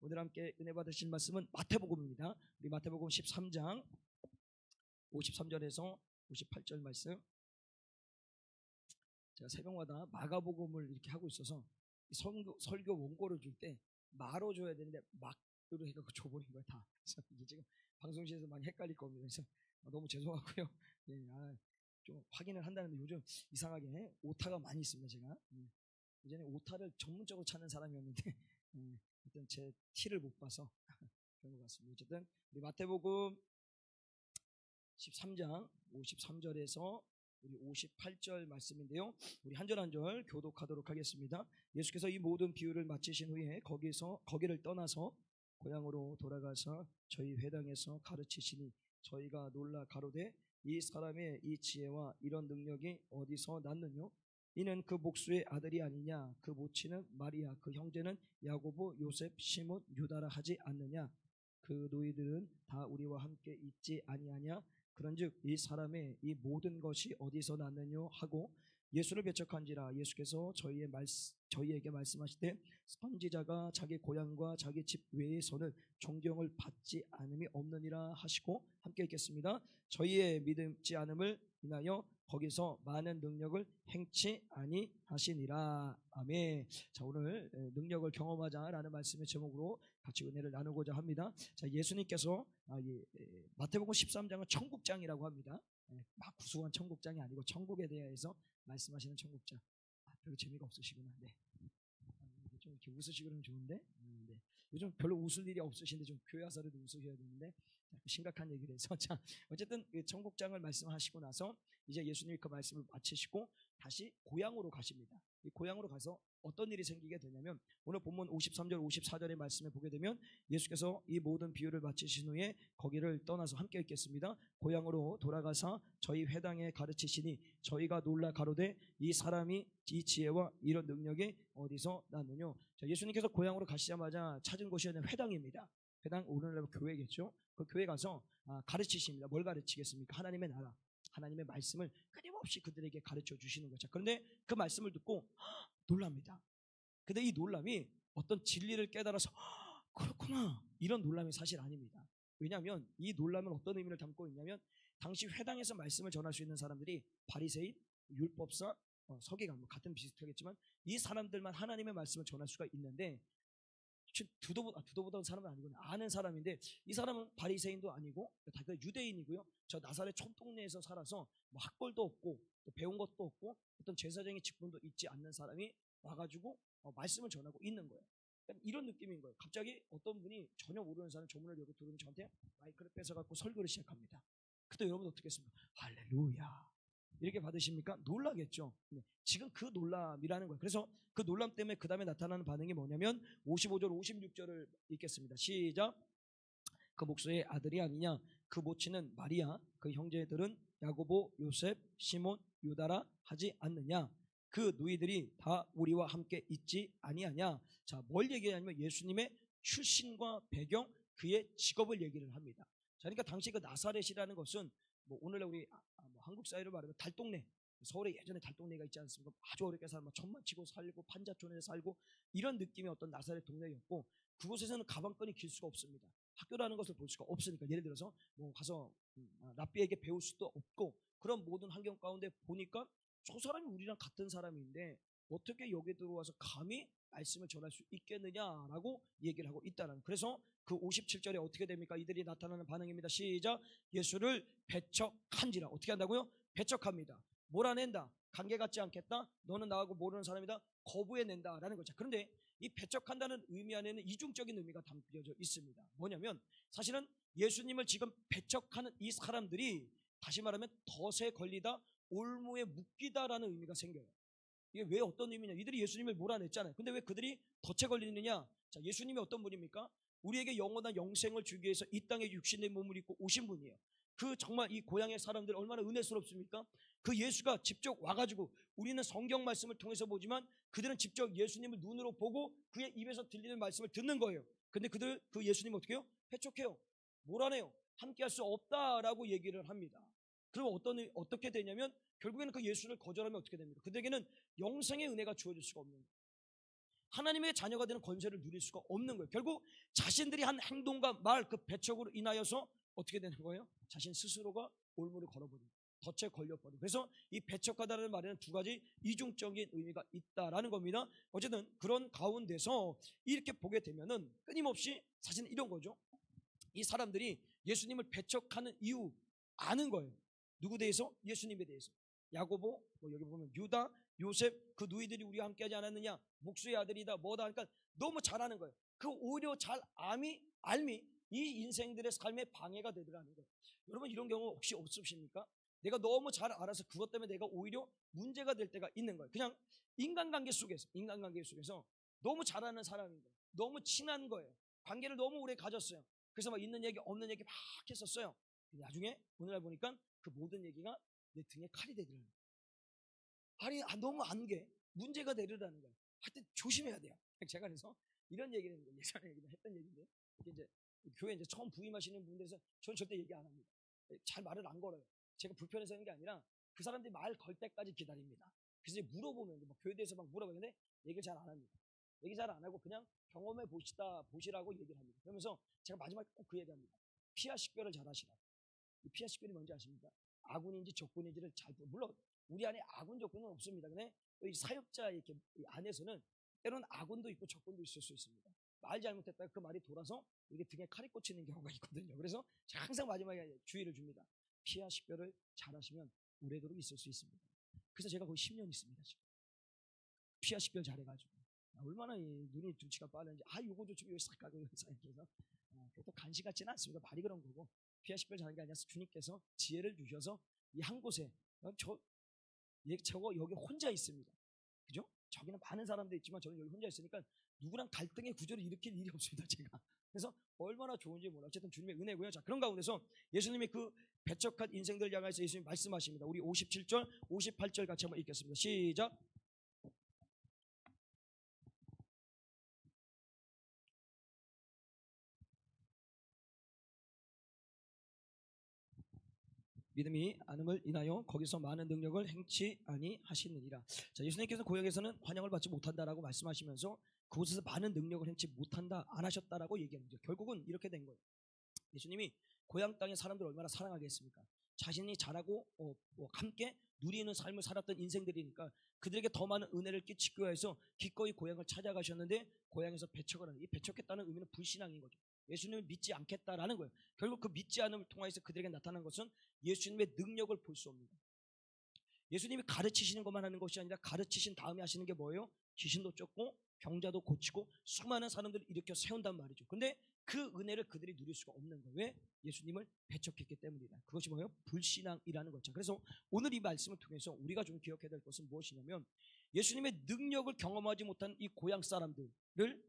오늘 함께 은혜 받으실 말씀은 마태복음입니다. 우리 마태복음 13장 53절에서 58절 말씀. 제가 새벽마다 마가복음을 이렇게 하고 있어서 설교 원고를 줄 때 마로 줘야 되는데 막으로 해갖고 줘버린 거야 다. 그래서 이게 지금 방송실에서 많이 헷갈릴 겁니다. 그래서 너무 죄송하고요. 예, 좀 확인을 한다는데 요즘 이상하게 오타가 많이 있습니다. 제가 예전에 오타를 전문적으로 찾는 사람이었는데 일단 제 티를 못 봐서 그런 것 같습니다. 어쨌든 우리 마태복음 13장 53절에서 우리 58절 말씀인데요. 우리 한 절 한 절 교독하도록 하겠습니다. 예수께서 이 모든 비유를 마치신 후에 거기를 떠나서 고향으로 돌아가서 저희 회당에서 가르치시니 저희가 놀라 가로되 이 사람의 이 지혜와 이런 능력이 어디서 났느뇨? 이는 그 목수의 아들이 아니냐? 그 모친은 마리아, 그 형제는 야고보, 요셉, 시몬, 유다라 하지 않느냐? 그 너희들은 다 우리와 함께 있지 아니하냐? 그런즉 이 사람의 이 모든 것이 어디서 났느뇨 하고 예수를 배척한지라. 예수께서 저희에게 말씀하시되 선지자가 자기 고향과 자기 집 외에서는 존경을 받지 않음이 없느니라 하시고, 함께 읽겠습니다. 저희의 믿지 않음을 인하여 거기서 많은 능력을 행치 아니하시니라. 아멘. 자, 오늘 능력을 경험하자라는 말씀의 제목으로 같이 은혜를 나누고자 합니다. 자, 예수님께서 마태복음 13장은 천국장이라고 합니다. 막 구수한 천국장이 아니고 천국에 대해서 말씀하시는 천국장. 별로 재미가 없으시구나. 네. 좀 이렇게 웃으시고 그러면 좋은데. 네. 요즘 별로 웃을 일이 없으신데 좀 교회 와서라도 웃으셔야 되는데 심각한 얘기를 해서. 자, 어쨌든 그 천국장을 말씀하시고 나서 이제 예수님이 그 말씀을 마치시고 다시 고향으로 가십니다. 이 고향으로 가서 어떤 일이 생기게 되냐면 오늘 본문 53절 54절의 말씀에 보게 되면 예수께서 이 모든 비유를 마치신 후에 거기를 떠나서, 함께 읽겠습니다. 고향으로 돌아가서 저희 회당에 가르치시니 저희가 놀라 가로되 이 사람이 이 지혜와 이런 능력이 어디서 났느뇨? 자, 예수님께서 고향으로 가시자마자 찾은 곳이 회당입니다. 회당, 오늘날 교회겠죠. 그 교회 가서 가르치십니다. 뭘 가르치겠습니까? 하나님의 나라, 하나님의 말씀을 끊임없이 그들에게 가르쳐 주시는 거죠. 그런데 그 말씀을 듣고 놀랍니다. 근데 이 놀람이 어떤 진리를 깨달아서 그렇구나 이런 놀람이 사실 아닙니다. 왜냐하면 이 놀람은 어떤 의미를 담고 있냐면 당시 회당에서 말씀을 전할 수 있는 사람들이 바리새인, 율법사, 서기관 같은 비슷하겠지만 이 사람들만 하나님의 말씀을 전할 수가 있는데, 두도보던 사람은 아니고 아는 사람인데 이 사람은 바리새인도 아니고 다 유대인이고요. 저 나사렛 촌동네에서 살아서 학벌도 없고 또 배운 것도 없고 어떤 제사장의 직분도 있지 않는 사람이 와가지고 말씀을 전하고 있는 거예요. 그러니까 이런 느낌인 거예요. 갑자기 어떤 분이 전혀 모르는 사람 조문을 열고 들으면 저한테 마이크를 뺏어갖고 설교를 시작합니다. 그때 여러분 어떻게 했습니까? 할렐루야 이렇게 받으십니까? 놀라겠죠. 지금 그 놀람이라는 거예요. 그래서 그 놀람 때문에 그 다음에 나타나는 반응이 뭐냐면 55절 56절을 읽겠습니다. 시작. 그 목수의 아들이 아니냐? 그 모친은 마리아, 그 형제들은 야고보, 요셉, 시몬, 유다라 하지 않느냐? 그 너희들이 다 우리와 함께 있지 아니하냐? 자, 뭘 얘기하냐면 예수님의 출신과 배경, 그의 직업을 얘기를 합니다. 자, 그러니까 당시 그 나사렛이라는 것은 오늘날 우리 한국 사회로 말하면 달동네, 서울에 예전에 달동네가 있지 않습니까? 아주 어렵게 살고 천막 치고 살고 판자촌에 살고 이런 느낌의 어떤 나사렛 동네였고, 그곳에서는 가방끈이 길 수가 없습니다. 학교라는 것을 볼 수가 없으니까. 예를 들어서 가서 랍비에게 배울 수도 없고, 그런 모든 환경 가운데 보니까 저 사람이 우리랑 같은 사람인데 어떻게 여기 들어와서 감히 말씀을 전할 수 있겠느냐라고 얘기를 하고 있다는. 그래서 그 57절에 어떻게 됩니까? 이들이 나타나는 반응입니다. 시작. 예수를 배척한지라. 어떻게 한다고요? 배척합니다. 몰아낸다. 관계 갖지 않겠다. 너는 나하고 모르는 사람이다. 거부해낸다라는 거죠. 그런데 이 배척한다는 의미 안에는 이중적인 의미가 담겨져 있습니다. 뭐냐면 사실은 예수님을 지금 배척하는 이 사람들이 다시 말하면 덫에 걸리다, 올무에 묶이다라는 의미가 생겨요. 이게 왜 어떤 의미냐? 이들이 예수님을 몰아냈잖아요. 근데 왜 그들이 덫에 걸리느냐? 자, 예수님이 어떤 분입니까? 우리에게 영원한 영생을 주기 위해서 이 땅에 육신의 몸을 입고 오신 분이에요. 그 정말 이 고향의 사람들 얼마나 은혜스럽습니까? 그 예수가 직접 와가지고, 우리는 성경 말씀을 통해서 보지만 그들은 직접 예수님을 눈으로 보고 그의 입에서 들리는 말씀을 듣는 거예요. 근데 그 예수님 어떻게 해요? 배척해요. 몰아내요. 함께 할 수 없다라고 얘기를 합니다. 그럼 어떻게 되냐면 결국에는 그 예수를 거절하면 어떻게 됩니까? 그들에게는 영생의 은혜가 주어질 수가 없는 거예요. 하나님의 자녀가 되는 권세를 누릴 수가 없는 거예요. 결국 자신들이 한 행동과 말, 그 배척으로 인하여서 어떻게 되는 거예요? 자신 스스로가 올무를 걸어버리고 덫에 걸려버리고. 그래서 이 배척하다라는 말에는 두 가지 이중적인 의미가 있다라는 겁니다. 어쨌든 그런 가운데서 이렇게 보게 되면은 끊임없이 사실은 이런 거죠. 이 사람들이 예수님을 배척하는 이유 아는 거예요. 누구 대해서? 예수님에 대해서. 야고보, 여기 보면 유다, 요셉, 그 누이들이 우리와 함께하지 않았느냐, 목수의 아들이다, 뭐다. 그러니까 너무 잘 아는 거예요. 그 오히려 잘 알미 이 인생들의 삶에 방해가 되더라는 거예요. 여러분 이런 경우 혹시 없으십니까? 내가 너무 잘 알아서 그것 때문에 내가 오히려 문제가 될 때가 있는 거예요. 그냥 인간관계 속에서 너무 잘 아는 사람인 거예요. 너무 친한 거예요. 관계를 너무 오래 가졌어요. 그래서 막 있는 얘기 없는 얘기 막 했었어요. 나중에 오늘날 보니까 그 모든 얘기가 내 등에 칼이 되더라는 거예요. 아니 너무 안 게 문제가 되더라는 거예요. 하여튼 조심해야 돼요. 제가 그래서 이런 얘기를 했는데 예전에 했던 얘기인데 이제 교회 이제 처음 부임하시는 분들에서 저는 절대 얘기 안 합니다. 잘 말을 안 걸어요. 제가 불편해서 하는 게 아니라 그 사람들이 말 걸 때까지 기다립니다. 그래서 이제 물어보면 막 교회에 대해서 막 물어보는데 얘기를 잘 안 합니다. 얘기 잘 안 하고 그냥 경험해 보시라고 얘기를 합니다. 그러면서 제가 마지막에 꼭 그 얘기합니다. 피하 식별을 잘 하시라고. 이 피하 식별이 뭔지 아십니까? 아군인지 적군인지를 물론 우리 안에 아군 적군은 없습니다. 근데 이 사역자 이렇게 안에서는 때로는 아군도 있고 적군도 있을 수 있습니다. 말 잘못했다가 그 말이 돌아서 이게 등에 칼이 꽂히는 경우가 있거든요. 그래서 제가 항상 마지막에 주의를 줍니다. 피하 식별을 잘 하시면 오래도록 있을 수 있습니다. 그래서 제가 거의 10년 있습니다. 지금. 피하 식별 잘해가지고 얼마나 이 눈이 눈치가 빠른지 요거도 좀 여기 싹 가고 이렇게 해서 그것도 간시 같지는 않습니다. 말이 그런 거고 피하 식별 잘하는 게 아니라 주님께서 지혜를 주셔서 이 한 곳에 저거 여기 혼자 있습니다. 그죠? 저기는 많은 사람들 있지만 저는 여기 혼자 있으니까 누구랑 갈등의 구조를 일으킬 일이 없습니다. 제가. 그래서 얼마나 좋은지 몰라. 어쨌든 주님의 은혜고요. 자, 그런 가운데서 예수님이 그 배척한 인생들을 향해서 예수님이 말씀하십니다. 우리 57절, 58절 같이 한번 읽겠습니다. 시작. 믿음이 않음을 인하여 거기서 많은 능력을 행치 아니하시느니라. 자, 예수님께서 고향에서는 환영을 받지 못한다라고 말씀하시면서 그곳에서 많은 능력을 행치 못한다, 안 하셨다라고 얘기합니다. 결국은 이렇게 된 거예요. 예수님이 고향 땅의 사람들을 얼마나 사랑하겠습니까? 자신이 잘하고 함께 누리는 삶을 살았던 인생들이니까 그들에게 더 많은 은혜를 끼치기 위해서 기꺼이 고향을 찾아가셨는데 고향에서 배척을 하는, 이 배척했다는 의미는 불신앙인 거죠. 예수님을 믿지 않겠다라는 거예요. 결국 그 믿지 않음을 통해서 그들에게 나타난 것은 예수님의 능력을 볼 수 없는 거예요. 예수님이 가르치시는 것만 하는 것이 아니라 가르치신 다음에 하시는 게 뭐예요? 귀신도 쫓고 병자도 고치고 수많은 사람들을 일으켜 세운단 말이죠. 근데 그 은혜를 그들이 누릴 수가 없는 거예요. 왜? 예수님을 배척했기 때문이다. 그것이 뭐예요? 불신앙이라는 거죠. 그래서 오늘 이 말씀을 통해서 우리가 좀 기억해야 될 것은 무엇이냐면 예수님의 능력을 경험하지 못한 이 고향 사람들을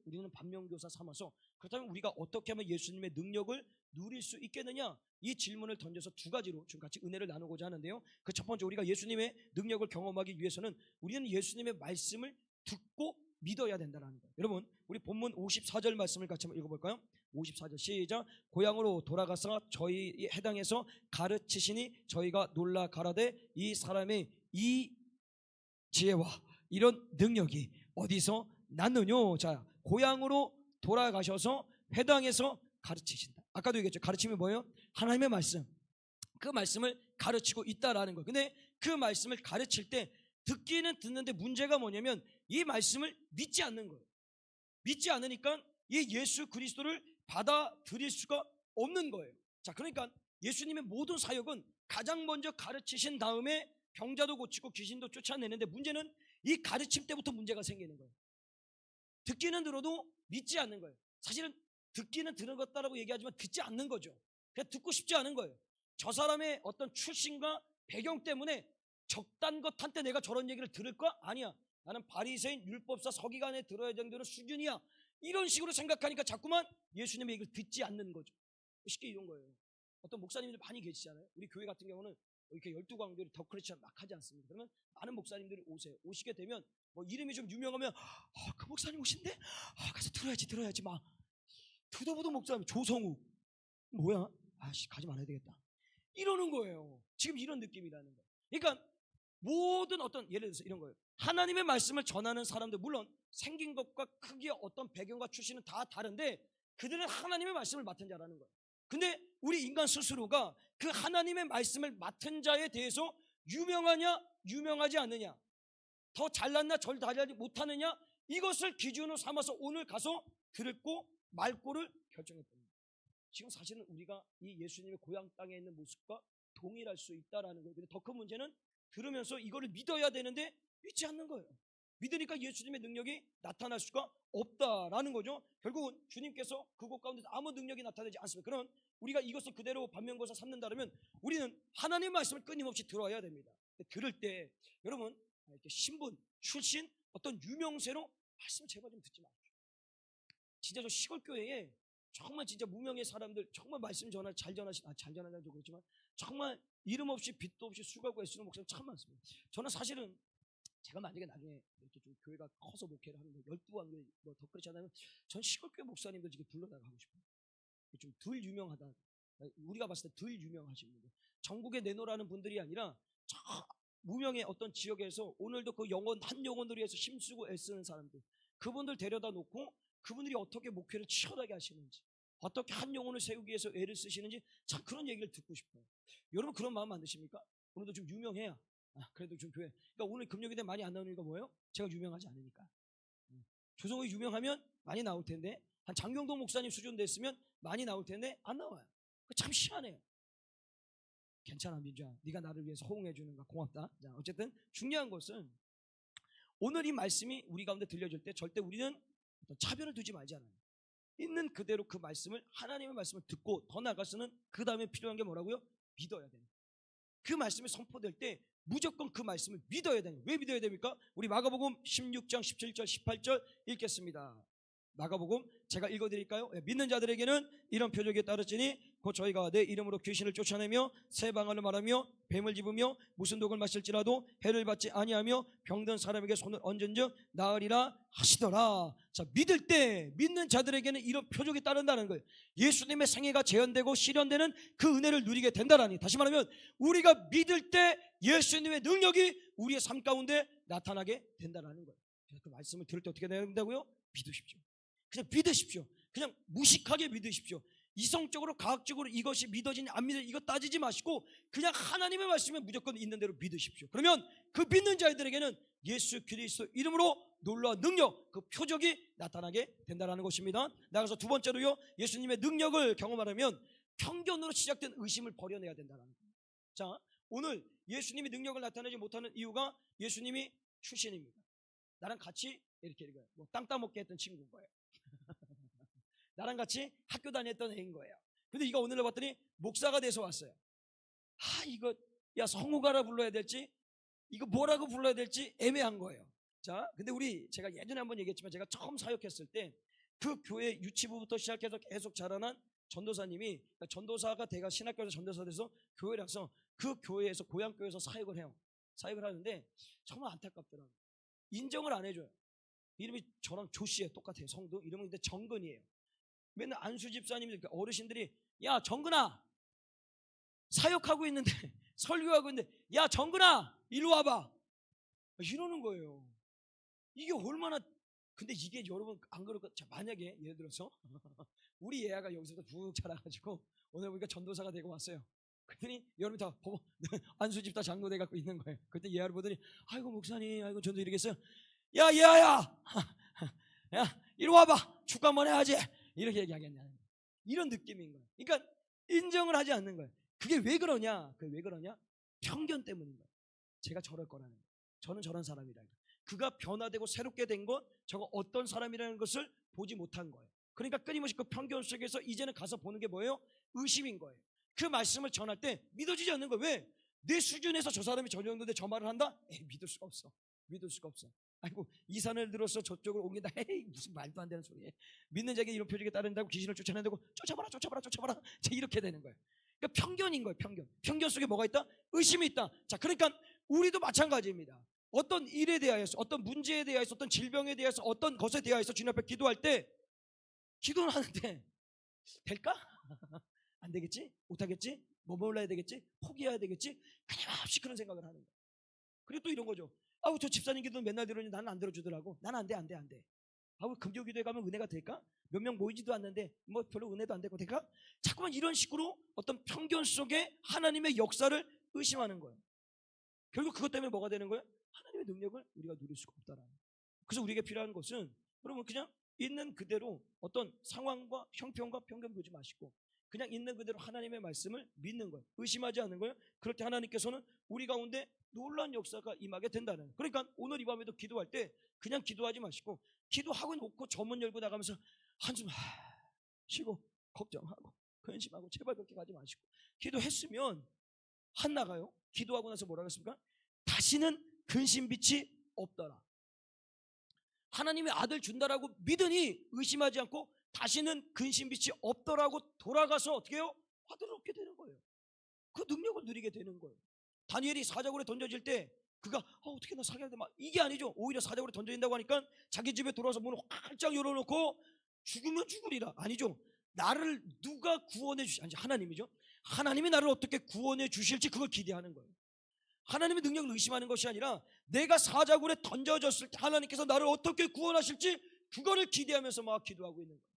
우리는 반면교사 삼아서 그렇다면 우리가 어떻게 하면 예수님의 능력을 누릴 수 있겠느냐? 이 질문을 던져서 두 가지로 좀 같이 은혜를 나누고자 하는데요. 그 첫 번째, 우리가 예수님의 능력을 경험하기 위해서는 우리는 예수님의 말씀을 듣고 믿어야 된다는 거예요. 여러분, 우리 본문 54절 말씀을 같이 한번 읽어볼까요? 54절 시작. 고향으로 돌아가서 저희 해당에서 가르치시니 저희가 놀라 가라되 이 사람의 이 지혜와 이런 능력이 어디서 났느냐? 자, 고향으로 돌아가셔서 회당에서 가르치신다. 아까도 얘기했죠. 가르침이 뭐예요? 하나님의 말씀. 그 말씀을 가르치고 있다라는 거예요. 근데 그 말씀을 가르칠 때 듣기는 듣는데 문제가 뭐냐면 이 말씀을 믿지 않는 거예요. 믿지 않으니까 이 예수 그리스도를 받아들일 수가 없는 거예요. 자, 그러니까 예수님의 모든 사역은 가장 먼저 가르치신 다음에 병자도 고치고 귀신도 쫓아내는데 문제는 이 가르침 때부터 문제가 생기는 거예요. 듣기는 들어도 믿지 않는 거예요. 사실은 듣기는 들은 것다라고 얘기하지만 듣지 않는 거죠. 그냥 듣고 싶지 않은 거예요. 저 사람의 어떤 출신과 배경 때문에 적단 것 한때 내가 저런 얘기를 들을까? 아니야. 나는 바리새인 율법사 서기관에 들어야 되는 수준이야. 이런 식으로 생각하니까 자꾸만 예수님의 얘기를 듣지 않는 거죠. 쉽게 이런 거예요. 어떤 목사님들 많이 계시잖아요. 우리 교회 같은 경우는 이렇게 12광들이 더 크리스천 막 하지 않습니다. 그러면 많은 목사님들이 오세요. 오시게 되면 뭐 이름이 좀 유명하면 그 목사님 오신대? 가서 들어야지 막 듣도 보도 목사님 조성욱 뭐야? 가지 말아야 되겠다. 이러는 거예요. 지금 이런 느낌이라는 거예요. 그러니까 모든 어떤 예를 들어서 이런 거예요. 하나님의 말씀을 전하는 사람들, 물론 생긴 것과 크기와 어떤 배경과 출신은 다 다른데 그들은 하나님의 말씀을 맡은 자라는 거예요. 근데 우리 인간 스스로가 그 하나님의 말씀을 맡은 자에 대해서 유명하냐 유명하지 않느냐, 더 잘났나 절 잘하지 못하느냐, 이것을 기준으로 삼아서 오늘 가서 듣고 말고를 결정했답니다. 지금 사실은 우리가 이 예수님의 고향 땅에 있는 모습과 동일할 수 있다라는 거예요. 근데 더 큰 문제는 들으면서 이거를 믿어야 되는데 믿지 않는 거예요. 믿으니까 예수님의 능력이 나타날 수가 없다라는 거죠. 결국은 주님께서 그곳 가운데서 아무 능력이 나타나지 않습니다. 그럼 우리가 이것을 그대로 반면교사 삼는다면 우리는 하나님의 말씀을 끊임없이 들어야 됩니다. 들을 때 여러분 이렇게 신분, 출신, 어떤 유명세로 말씀을 제발 좀 듣지 마십시오. 진짜 저 시골 교회에 정말 진짜 무명의 사람들, 정말 말씀 잘 전하는 도 그렇지만 정말 이름 없이 빚도 없이 수고하고 애쓰는 목사님 참 많습니다. 저는 사실은 제가 만약에 나중에 이렇게 좀 교회가 커서 목회를 하는 12안교 더 그렇지 않으면 전 시골교회 목사님들 지금 불러다가 하고 싶어요. 좀 덜 유명하다, 우리가 봤을 때 덜 유명하신 분들, 전국에 내놓으라는 분들이 아니라 저 무명의 어떤 지역에서 오늘도 그 영혼 한 영혼을 위해서 힘쓰고 애쓰는 사람들, 그분들 데려다 놓고 그분들이 어떻게 목회를 치열하게 하시는지, 어떻게 한 영혼을 세우기 위해서 애를 쓰시는지 참 그런 얘기를 듣고 싶어요. 여러분 그런 마음 안 드십니까? 오늘도 좀 유명해야 그래도 좀 교회. 그러니까 오늘 금요일에 많이 안 나오는 이유가 뭐예요? 제가 유명하지 않으니까. 조성욱이 유명하면 많이 나올 텐데, 한 장경동 목사님 수준 됐으면 많이 나올 텐데 안 나와요. 참 희한해요. 괜찮아 민주야, 네가 나를 위해서 호응해 주는 거 고맙다. 자, 어쨌든 중요한 것은 오늘 이 말씀이 우리 가운데 들려줄 때 절대 우리는 어떤 차별을 두지 말잖아요. 있는 그대로 그 말씀을, 하나님의 말씀을 듣고 더 나아가서는 그 다음에 필요한 게 뭐라고요? 믿어야 돼요. 그 말씀이 선포될 때 무조건 그 말씀을 믿어야 돼요. 왜 믿어야 됩니까? 우리 마가복음 16장 17절 18절 읽겠습니다. 마가복음 제가 읽어드릴까요? 믿는 자들에게는 이런 표적이 따르지니 곧 저희가 내 이름으로 귀신을 쫓아내며 새 방언을 말하며 뱀을 집으며 무슨 독을 마실지라도 해를 받지 아니하며 병든 사람에게 손을 얹은즉 나으리라 하시더라. 자, 믿을 때 믿는 자들에게는 이런 표적이 따른다는 거예요. 예수님의 생애가 재현되고 실현되는 그 은혜를 누리게 된다라니. 다시 말하면 우리가 믿을 때 예수님의 능력이 우리의 삶 가운데 나타나게 된다는 거예요. 그래서 그 말씀을 들을 때 어떻게 된다고요? 믿으십시오. 그냥 믿으십시오. 그냥 무식하게 믿으십시오. 이성적으로 과학적으로 이것이 믿어지냐 안 믿어지냐 이거 따지지 마시고 그냥 하나님의 말씀에 무조건 있는 대로 믿으십시오. 그러면 그 믿는 자들에게는 예수 그리스도 이름으로 놀라운 능력, 그 표적이 나타나게 된다는 것입니다. 나가서 두 번째로요, 예수님의 능력을 경험하려면 편견으로 시작된 의심을 버려내야 된다는 거예요. 자, 오늘 예수님이 능력을 나타내지 못하는 이유가 예수님이 출신입니다. 나랑 같이 이렇게 뭐 땅 따먹게 했던 친구인 거예요. 나랑 같이 학교 다녔던 애인 거예요. 근데 이거 오늘 봤더니 목사가 돼서 왔어요. 이거 야 성우가라 불러야 될지 이거 뭐라고 불러야 될지 애매한 거예요. 자, 근데 제가 예전에 한번 얘기했지만 제가 처음 사역했을 때 그 교회 유치부부터 시작해서 계속 자라난 전도사님이, 그러니까 전도사가 대가 신학교에서 전도사 돼서 교회를 와서 그 교회에서 고향교회에서 사역을 해요. 사역을 하는데 정말 안타깝더라고요. 인정을 안 해줘요. 이름이 저랑 조씨예요. 똑같아요. 성도 이름은 근데 정근이에요. 맨날 안수 집사님들 어르신들이 야 정근아 사역하고 있는데 설교하고 있는데 야 정근아 이리 와봐 이러는 거예요. 이게 얼마나, 근데 이게 여러분 안 그럴까? 자, 만약에 예를 들어서 우리 얘가 여기서부터 쭉 자라가지고 오늘 보니까 전도사가 되고 왔어요. 그랬더니 여러분이 다 보고 안수 집사 장로 돼 갖고 있는 거예요. 그때 얘를 보더니 아이고 목사님 아이고 전도 이러겠어요. 야 얘야 야 이리 와봐 축구 한번 해야지 이렇게 얘기하겠냐, 이런 느낌인 거예요. 그러니까 인정을 하지 않는 거예요. 그게 왜 그러냐? 편견 때문인 거예요. 제가 저럴 거라는 거예요. 저는 저런 사람이다. 그가 변화되고 새롭게 된 건 저거 어떤 사람이라는 것을 보지 못한 거예요. 그러니까 끊임없이 그 편견 속에서 이제는 가서 보는 게 뭐예요? 의심인 거예요. 그 말씀을 전할 때 믿어지지 않는 거예요. 왜? 내 수준에서 저 사람이 저 정도인데 저 말을 한다? 믿을 수가 없어. 믿을 수가 없어. 아이고 이 산을 들어서 저쪽으로 옮긴다. 에이 무슨 말도 안 되는 소리에. 믿는 자에게 이런 표적이 따른다고 귀신을 쫓아낸다고 쫓아봐라 자 이렇게 되는 거예요. 그러니까 편견인 거예요. 편견 속에 뭐가 있다? 의심이 있다. 자, 그러니까 우리도 마찬가지입니다. 어떤 일에 대하여서, 어떤 문제에 대하여서, 어떤 질병에 대해서, 어떤 것에 대하여서 주님 앞에 기도할 때 기도는 하는데 될까? 안 되겠지? 못하겠지? 뭐 몰라야 되겠지? 포기해야 되겠지? 끊임없이 그런 생각을 하는 거예요. 그리고 또 이런 거죠. 아우 저 집사님 기도 맨날 들으니 나는 안 들어주더라고. 나는 안 돼, 안 돼, 안 돼. 아우 금요 기도에 가면 은혜가 될까? 몇 명 모이지도 않는데 뭐 별로 은혜도 안 되고 될까? 자꾸만 이런 식으로 어떤 편견 속에 하나님의 역사를 의심하는 거예요. 결국 그것 때문에 뭐가 되는 거예요? 하나님의 능력을 우리가 누릴 수가 없다라는 거예요. 그래서 우리에게 필요한 것은 여러분 그냥 있는 그대로 어떤 상황과 형편과 편견 보지 마시고 그냥 있는 그대로 하나님의 말씀을 믿는 거예요. 의심하지 않는 거예요. 그럴 때 하나님께서는 우리 가운데 놀라운 역사가 임하게 된다는 거예요. 그러니까 오늘 이 밤에도 기도할 때 그냥 기도하지 마시고 기도하고 놓고 저문 열고 나가면서 한숨 쉬고 걱정하고 근심하고 제발 그렇게 가지 마시고 기도했으면 한나가요. 기도하고 나서 뭐라고 했습니까? 다시는 근심빛이 없더라. 하나님의 아들 준다라고 믿으니 의심하지 않고 다시는 근심빛이 없더라고 돌아가서 어떻게 해요? 아들을 얻게 되는 거예요. 그 능력을 누리게 되는 거예요. 다니엘이 사자굴에 던져질 때 그가 어떻게 나 살아야 돼? 막 이게 아니죠. 오히려 사자굴에 던져진다고 하니까 자기 집에 돌아와서 문을 활짝 열어놓고 죽으면 죽으리라. 아니죠. 나를 누가 구원해 주시? 아니 하나님이죠. 하나님이 나를 어떻게 구원해 주실지 그걸 기대하는 거예요. 하나님의 능력을 의심하는 것이 아니라 내가 사자굴에 던져졌을 때 하나님께서 나를 어떻게 구원하실지 그거를 기대하면서 막 기도하고 있는 거예요.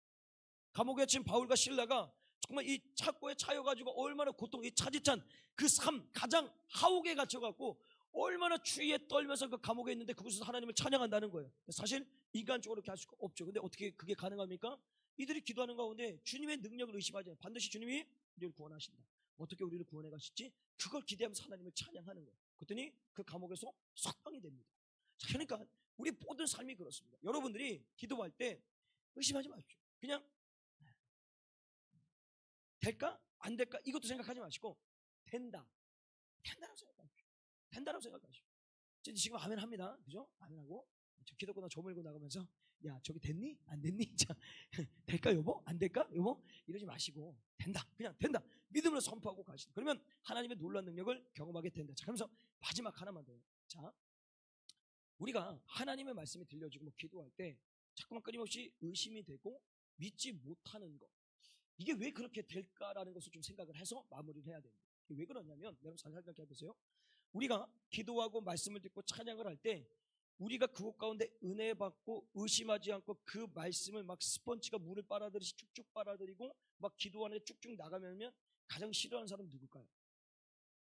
감옥에 갇힌 바울과 실라가 정말 이 착고에 차여가지고 얼마나 고통, 이 차지찬 그 삶 가장 하옥에 갇혀갖고 얼마나 추위에 떨면서 그 감옥에 있는데 그곳에서 하나님을 찬양한다는 거예요. 사실 인간적으로 그렇게 할 수가 없죠. 근데 어떻게 그게 가능합니까? 이들이 기도하는 가운데 주님의 능력을 의심하지 않아요. 반드시 주님이 우리를 구원하신다. 어떻게 우리를 구원해 가실지 그걸 기대하면서 하나님을 찬양하는 거예요. 그랬더니 그 감옥에서 석방이 됩니다. 자, 그러니까 우리 모든 삶이 그렇습니다. 여러분들이 기도할 때 의심하지 마십시오. 그냥 될까? 안 될까? 이것도 생각하지 마시고 된다. 된다라고 생각하십시오. 된다라고 생각하십시오. 지금 아멘 합니다. 그죠? 아멘하고 기도 끝나고 저물고 나가면서 야 저기 됐니? 안 됐니? 자, 될까 여보? 안 될까 여보? 이러지 마시고 된다. 그냥 된다. 믿음으로 선포하고 가시다. 그러면 하나님의 놀라운 능력을 경험하게 된다. 자, 그러면서 마지막 하나만 더요. 자, 우리가 하나님의 말씀이 들려지고 뭐 기도할 때 자꾸만 끊임없이 의심이 되고 믿지 못하는 것 이게 왜 그렇게 될까라는 것을 좀 생각을 해서 마무리를 해야 됩니다. 왜 그러냐면 여러분 잘 생각해 보세요. 우리가 기도하고 말씀을 듣고 찬양을 할 때 우리가 그곳 가운데 은혜 받고 의심하지 않고 그 말씀을 막 스펀지가 물을 빨아들이듯이 쭉쭉 빨아들이고 막 기도하는데 쭉쭉 나가면 가장 싫어하는 사람은 누굴까요?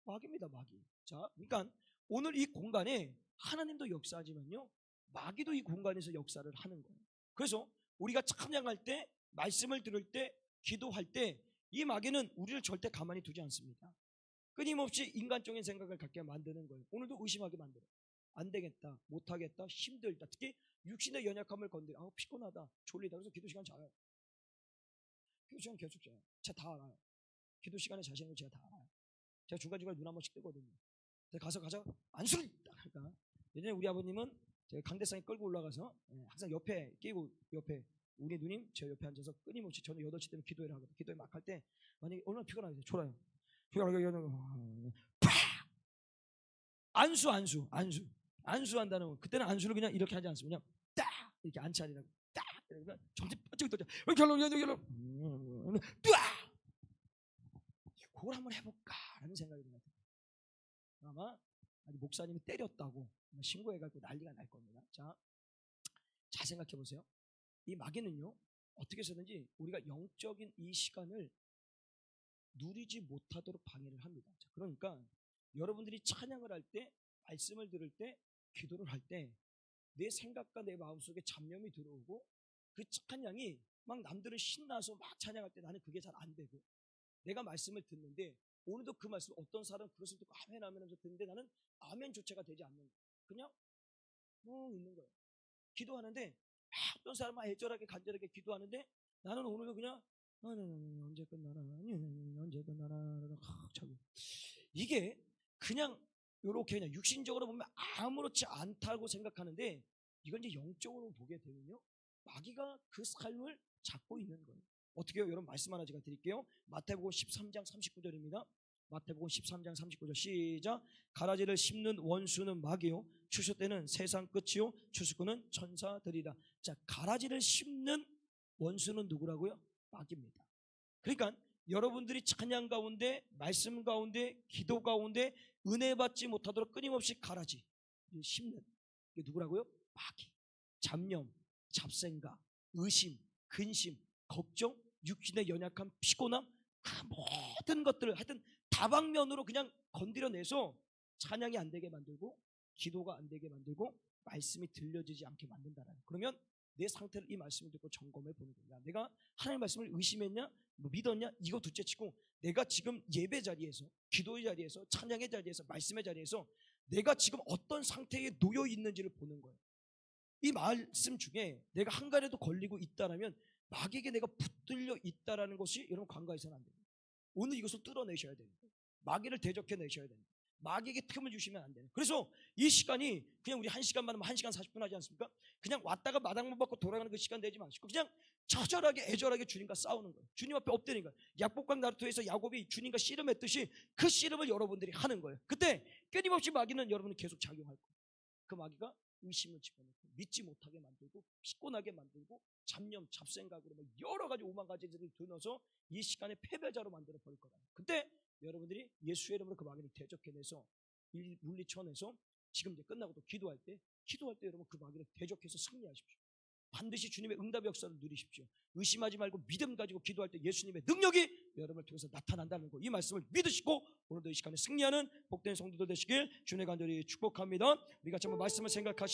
마귀입니다. 마귀. 자, 그러니까 오늘 이 공간에 하나님도 역사하지만요 마귀도 이 공간에서 역사를 하는 거예요. 그래서 우리가 찬양할 때 말씀을 들을 때 기도할 때 이 마귀는 우리를 절대 가만히 두지 않습니다. 끊임없이 인간적인 생각을 갖게 만드는 거예요. 오늘도 의심하게 만들어요. 안 되겠다, 못하겠다, 힘들다. 특히 육신의 연약함을 건드려. 피곤하다, 졸리다. 그래서 기도 시간 자요. 기도 시간 계속 자요. 제가 다 알아요. 기도 시간에 자시는 거 제가 다 알아요. 제가 중간중간 눈 한 번씩 뜨거든요. 가서 안수를 딱 할까. 예전에 우리 아버님은 제가 강대상에 끌고 올라가서 항상 옆에 끼고 옆에 우리 누님 제 옆에 앉아서 끊임없이 저는 8시 되면 기도회를 하거든요. 기도회 막 할 때 만약에 얼마나 피곤하겠어요. 졸아요. 팍! 안수한다는 거. 그때는 안수를 그냥 이렇게 하지 않습니다. 그냥 딱 이렇게 안차리라고 딱 그러니까 점점 뻗쩍 결론 딱 그걸 한번 해볼까라는 생각이 듭니다. 아마 목사님이 때렸다고 신고해가지고 난리가 날 겁니다. 자, 잘 생각해 보세요. 이 마귀는요 어떻게 해서든지 우리가 영적인 이 시간을 누리지 못하도록 방해를 합니다. 자, 그러니까 여러분들이 찬양을 할 때, 말씀을 들을 때, 기도를 할 때 내 생각과 내 마음속에 잡념이 들어오고 그 찬양이 막 남들은 신나서 막 찬양할 때 나는 그게 잘 안 되고 내가 말씀을 듣는데 오늘도 그 말씀 어떤 사람은 그것을 듣고 아멘 하면서 듣는데 나는 아멘조차가 되지 않는 거예요. 그냥 있는 거예요. 기도하는데 어떤 사람은 애절하게 간절하게 기도하는데 나는 오늘도 그냥 언제 끝나나 언제 끝나나 자고 이게 그냥 이렇게 그냥 육신적으로 보면 아무렇지 않다고 생각하는데 이건 이제 영적으로 보게 되면요 마귀가 그 삶을 잡고 있는 거예요. 어떻게 해요? 여러분 말씀 하나 제가 드릴게요. 마태복음 13장 39절입니다. 마태복음 13장 39절 시작. 가라지를 씹는 원수는 마귀요 추수 때는 세상 끝이요 추수꾼은 천사들이라. 자, 가라지를 씹는 원수는 누구라고요? 마귀입니다. 그러니까 여러분들이 찬양 가운데 말씀 가운데 기도 가운데 은혜 받지 못하도록 끊임없이 가라지 씹는 이게 누구라고요? 마귀. 잡념, 잡생각, 의심, 근심, 걱정, 육신의 연약함, 피곤함, 그 모든 것들을 하여튼 다방면으로 그냥 건드려내서 찬양이 안 되게 만들고 기도가 안 되게 만들고 말씀이 들려지지 않게 만든다라는. 그러면 내 상태를 이 말씀을 듣고 점검해 보는 거야. 내가 하나님의 말씀을 의심했냐, 뭐 믿었냐, 이거 둘째치고 내가 지금 예배 자리에서, 기도의 자리에서, 찬양의 자리에서, 말씀의 자리에서 내가 지금 어떤 상태에 놓여 있는지를 보는 거예요. 이 말씀 중에 내가 한간에도 걸리고 있다라면 마귀에게 내가 붙들려 있다라는 것이 여러분 간과해서는 안 됩니다. 오늘 이것을 뚫어내셔야 됩니다. 마귀를 대적해내셔야 됩니다. 마귀에게 틈을 주시면 안 돼요. 그래서 이 시간이 그냥 우리 1시간 만하면 1시간 40분 하지 않습니까? 그냥 왔다가 마당만 받고 돌아가는 그 시간 되지 마시고 그냥 처절하게 애절하게 주님과 싸우는 거예요. 주님 앞에 엎드리는 거예요. 약복강 나루토에서 야곱이 주님과 씨름했듯이 그 씨름을 여러분들이 하는 거예요. 그때 끊임없이 마귀는 여러분을 계속 작용할 거예요. 그 마귀가 의심을 집어넣고 믿지 못하게 만들고 피곤하게 만들고 잡념, 잡생각으로 여러 가지 오만 가지들을 들어서 이 시간에 패배자로 만들어 버릴 거다. 그때 여러분들이 예수의 이름으로 그 마귀를 대적해내서 물리쳐내서 지금 이제 끝나고도 기도할 때 여러분 그 마귀를 대적해서 승리하십시오. 반드시 주님의 응답의 역사를 누리십시오. 의심하지 말고 믿음 가지고 기도할 때 예수님의 능력이 여러분을 통해서 나타난다는 거, 이 말씀을 믿으시고 오늘도 이 시간에 승리하는 복된 성도들 되시길 주님의 간절히 축복합니다. 우리가 정말 말씀을 생각하시면